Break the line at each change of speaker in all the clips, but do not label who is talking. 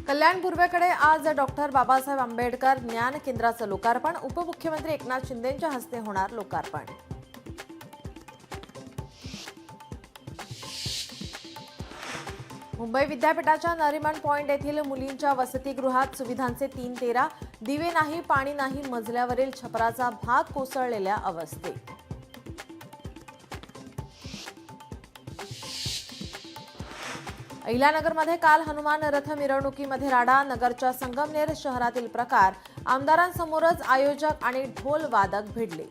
कल्याण पूर्वेकडे आज डॉक्टर बाबासाहेब आंबेडकर ज्ञान केंद्राचं लोकार्पण। उपमुख्यमंत्री एकनाथ शिंदेंच्या हस्ते होणार लोकार्पण। मुंबई विद्यापीठाच्या नरिमन पॉइंट येथील मुलींच्या वसतिगृहात सुविधांचे 3-13 दिवे नाही, पाणी नाही, मजल्यावरील छपराचा भाग कोसळलेल्या अवस्थेत। अहिल्यानगरमध्ये काल हनुमान रथ मिरवणुकीमध्ये राडा। नगरच्या संगमनेर शहरातील प्रकार। आमदारांसमोरच आयोजक आणि ढोल वादक भिडले।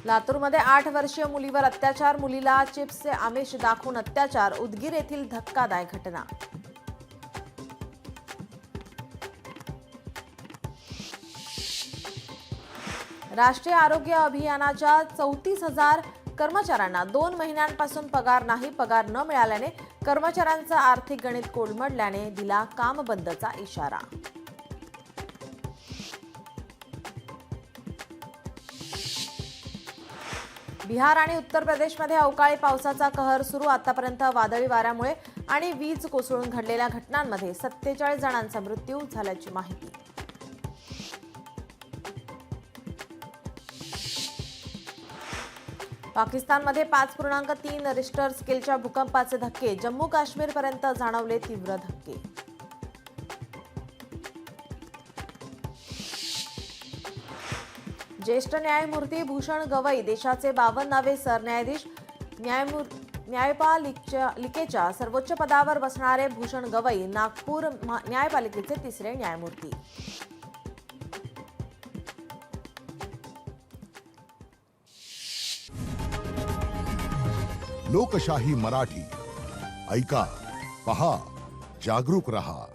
लातूरमध्ये 8 वर्षीय मुलीवर अत्याचार। मुलीला चिप्सचे आमिष दाखवून अत्याचार। उदगीर येथील धक्कादायक घटना। राष्ट्रीय आरोग्य अभियानाच्या 34,000 कर्मचाऱ्यांना 2 महिन्यांपासून पगार नाही। पगार न मिळाल्याने कर्मचाऱ्यांचं आर्थिक गणित कोलमडल्याने दिला काम बंदचा इशारा। बिहार आणि उत्तर प्रदेशमध्ये अवकाळी पावसाचा कहर सुरू। आतापर्यंत वादळी वाऱ्यामुळे आणि वीज कोसळून घडलेल्या घटनांमध्ये 47 जणांचा मृत्यू झाल्याची माहिती। पाकिस्तानमध्ये 5.3 रिश्टर स्केलच्या भूकंपाचे धक्के। जम्मू काश्मीरपर्यंत जाणवले तीव्र धक्के। ज्येष्ठ न्यायमूर्ती भूषण गवई देशाचे 52वे सरन्यायाधीश। न्यायपालिकेच्या सर्वोच्च पदावर बसणारे भूषण गवई नागपूर न्यायपालिकेचे 3रे न्यायमूर्ती।
लोकशाही मराठी ऐका, पहा, जागरूक रहा।